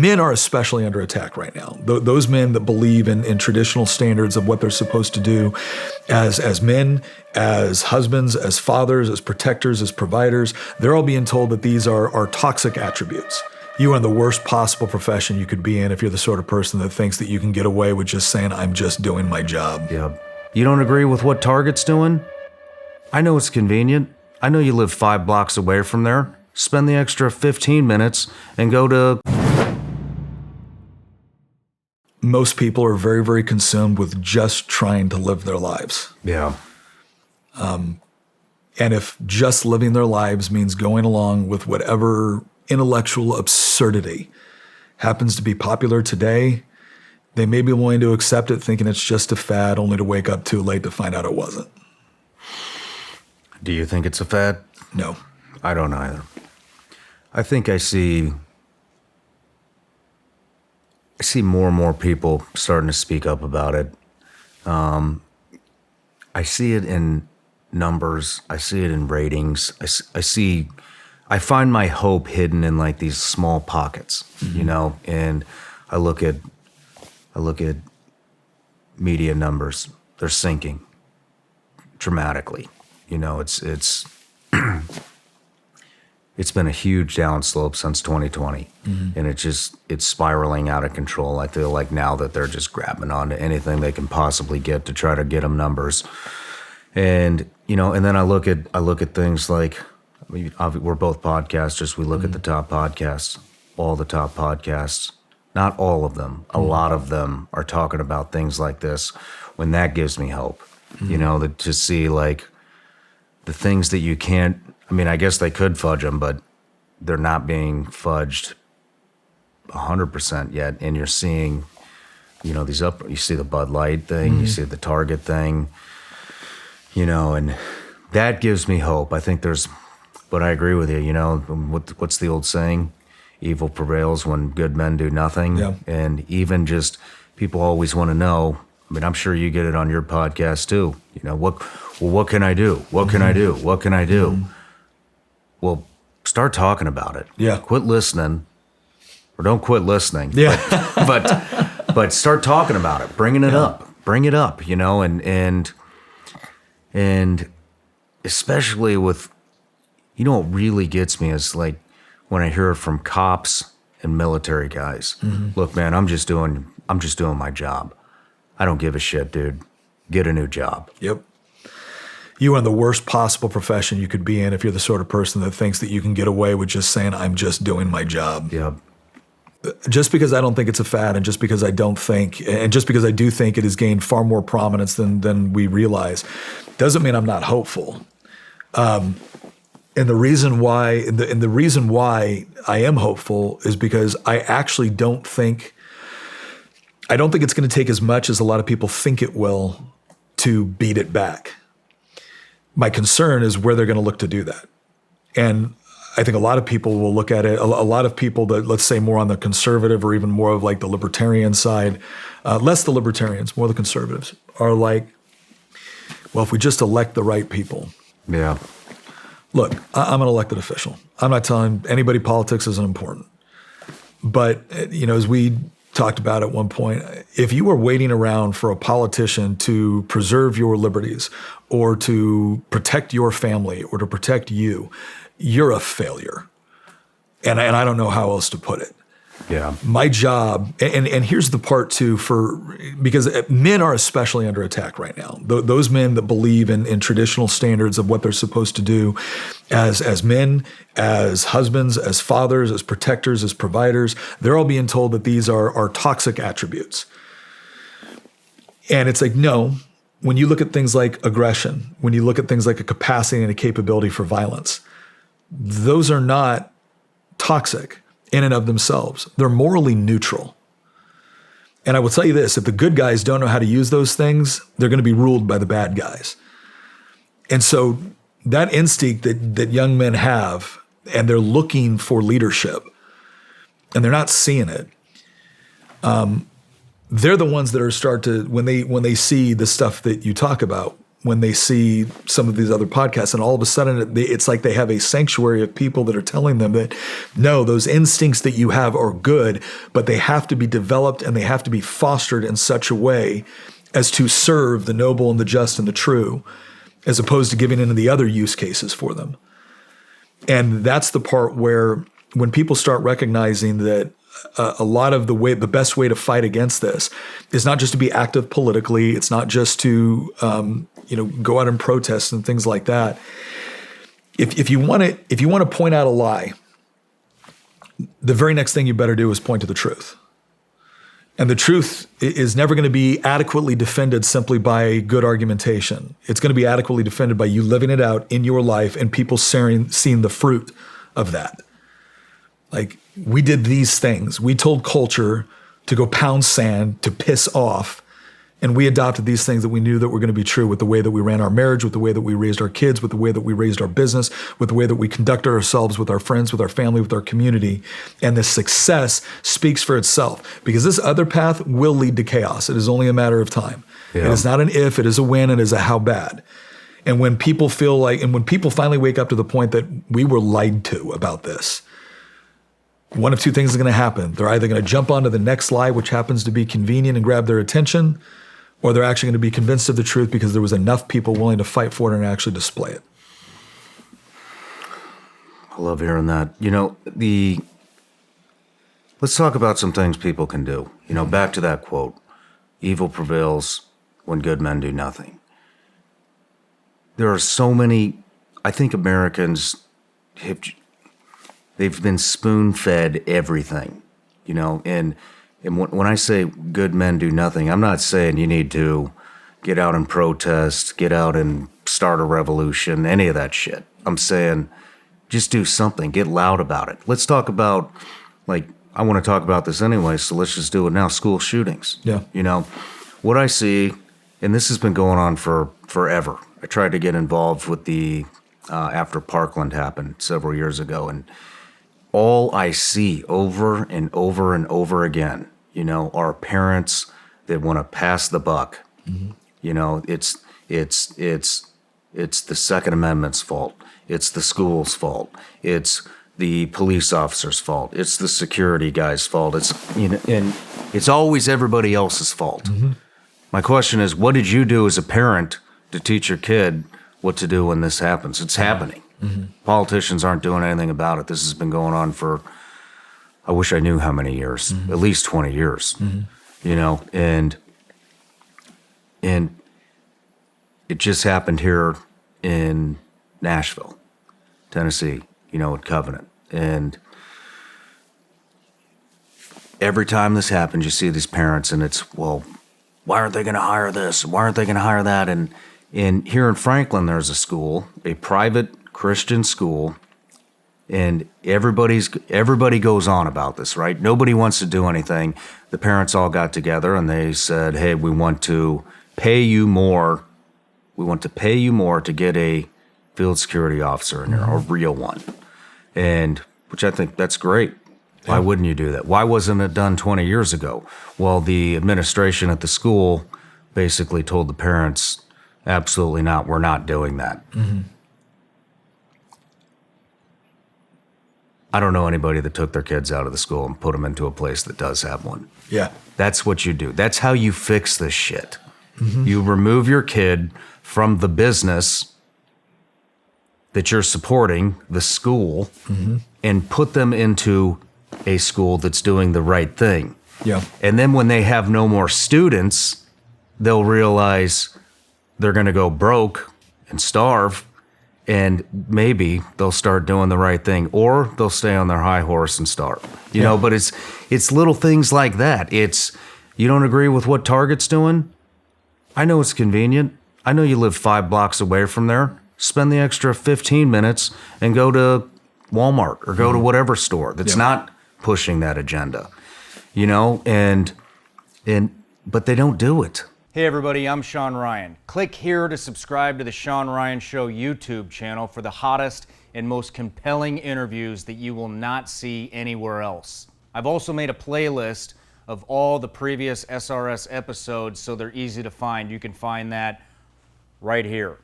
men are especially under attack right now. Those men that believe in traditional standards of what they're supposed to do as men, as husbands, as fathers, as protectors, as providers, they're all being told that these are toxic attributes. You are in the worst possible profession you could be in if you're the sort of person that thinks that you can get away with just saying, I'm just doing my job. Yeah. You don't agree with what Target's doing? I know it's convenient. I know you live 5 blocks away from there. Spend the extra 15 minutes and go to... Most people are very, very consumed with just trying to live their lives. Yeah. And if just living their lives means going along with whatever intellectual absurdity happens to be popular today, they may be willing to accept it thinking it's just a fad, only to wake up too late to find out it wasn't. Do you think it's a fad? No. I don't either. I think I see more and more people starting to speak up about it. I see it in numbers. I see it in ratings. I find my hope hidden in like these small pockets, you know, and I look at media numbers. They're sinking dramatically. You know, it's been a huge downslope since 2020, and it's spiraling out of control. I feel like now that they're just grabbing onto anything they can possibly get to try to get them numbers. And, you know, and then I look at things like, we're both podcasters. We look at the top podcasts, all the top podcasts, not all of them. A lot of them are talking about things like this, when that gives me hope, you know, to see like the things that you can't, I mean, I guess they could fudge them, but they're not being fudged 100% yet. And you're seeing, you know, you see the Bud Light thing, you see the Target thing, you know, and that gives me hope. I think but I agree with you, you know, what's the old saying? Evil prevails when good men do nothing. Yeah. And even just people always want to know, I mean, I'm sure you get it on your podcast too. You know, what can I do? What can I do? What can I do? Well, start talking about it. Yeah. Quit listening, or don't quit listening. Yeah. But start talking about it. Bring it up, you know, and especially with, you know, what really gets me is like when I hear it from cops and military guys. Look, man, I'm just doing my job. I don't give a shit, dude. Get a new job. Yep. You are in the worst possible profession you could be in if you're the sort of person that thinks that you can get away with just saying, I'm just doing my job. Yep. Just because I don't think it's a fad, and just because I do think it has gained far more prominence than we realize, doesn't mean I'm not hopeful. And the reason why I am hopeful is because I actually don't think it's going to take as much as a lot of people think it will to beat it back. My concern is where they're going to look to do that. And I think a lot of people will look at it, a lot of people that, let's say, more on the conservative or even more of like the libertarian side, less the libertarians, more the conservatives, are like, well, if we just elect the right people. Yeah. Look, I'm an elected official. I'm not telling anybody politics isn't important. But, you know, as we talked about at one point, if you are waiting around for a politician to preserve your liberties or to protect your family or to protect you, you're a failure. And I don't know how else to put it. Yeah. My job, and here's the part too, because men are especially under attack right now. Those men that believe in traditional standards of what they're supposed to do as men, as husbands, as fathers, as protectors, as providers, they're all being told that these are toxic attributes. And it's like, no, when you look at things like aggression, when you look at things like a capacity and a capability for violence, those are not toxic in and of themselves. They're morally neutral. And I will tell you this, if the good guys don't know how to use those things, they're going to be ruled by the bad guys. And so that instinct that young men have, and they're looking for leadership, and they're not seeing it, they're the ones that are when they see the stuff that you talk about, when they see some of these other podcasts, and all of a sudden it's like they have a sanctuary of people that are telling them that, no, those instincts that you have are good, but they have to be developed and they have to be fostered in such a way as to serve the noble and the just and the true, as opposed to giving into the other use cases for them. And that's the part where when people start recognizing that a lot of the best way to fight against this is not just to be active politically. It's not just to go out and protest and things like that. If you want to point out a lie, the very next thing you better do is point to the truth. And the truth is never going to be adequately defended simply by good argumentation. It's going to be adequately defended by you living it out in your life and people seeing the fruit of that. Like, we did these things. We told culture to go pound sand, to piss off, and we adopted these things that we knew that were going to be true with the way that we ran our marriage, with the way that we raised our kids, with the way that we raised our business, with the way that we conducted ourselves with our friends, with our family, with our community. And the success speaks for itself, because this other path will lead to chaos. It is only a matter of time. Yeah. It is not an if, it is a when, it is a how bad. And when people when people finally wake up to the point that we were lied to about this, one of two things is going to happen. They're either going to jump onto the next lie, which happens to be convenient and grab their attention, or they're actually going to be convinced of the truth because there was enough people willing to fight for it and actually display it. I love hearing that. Let's talk about some things people can do. Back to that quote, evil prevails when good men do nothing. There are so many, I think Americans they've been spoon-fed everything, and when I say good men do nothing, I'm not saying you need to get out and protest, get out and start a revolution, any of that shit. I'm saying just do something, get loud about it. Let's talk about, I want to talk about this anyway, so let's just do it now, school shootings. Yeah. What I see, and this has been going on for forever. I tried to get involved with the, after Parkland happened several years ago, and all I see over and over and over again, are parents that want to pass the buck. Mm-hmm. It's the Second Amendment's fault. It's the school's fault. It's the police officer's fault. It's the security guy's fault. And it's always everybody else's fault. Mm-hmm. My question is, what did you do as a parent to teach your kid what to do when this happens? It's happening. Mm-hmm. Politicians aren't doing anything about it. This has been going on for, I wish I knew how many years, mm-hmm. at least 20 years, mm-hmm. And it just happened here in Nashville, Tennessee, at Covenant. And every time this happens, you see these parents and it's, well, why aren't they going to hire this? Why aren't they going to hire that? And here in Franklin, there's a school, a private Christian school, and everybody goes on about this, right? Nobody wants to do anything. The parents all got together and they said, hey, we want to pay you more. We want to pay you more to get a field security officer in there, a real one. And which I think that's great. Why wouldn't you do that? Why wasn't it done 20 years ago? Well, the administration at the school basically told the parents, absolutely not, we're not doing that. Mm-hmm. I don't know anybody that took their kids out of the school and put them into a place that does have one. Yeah. That's what you do. That's how you fix this shit. Mm-hmm. You remove your kid from the business that you're supporting, the school, mm-hmm. and put them into a school that's doing the right thing. Yeah. And then when they have no more students, they'll realize they're going to go broke and starve, and maybe they'll start doing the right thing, or they'll stay on their high horse and starve. You know, but it's little things like that. It's, you don't agree with what Target's doing? I know it's convenient. I know you live 5 blocks away from there. Spend the extra 15 minutes and go to Walmart or go to whatever store that's not pushing that agenda. But they don't do it. Hey everybody, I'm Shawn Ryan. Click here to subscribe to the Shawn Ryan Show YouTube channel for the hottest and most compelling interviews that you will not see anywhere else. I've also made a playlist of all the previous SRS episodes so they're easy to find. You can find that right here.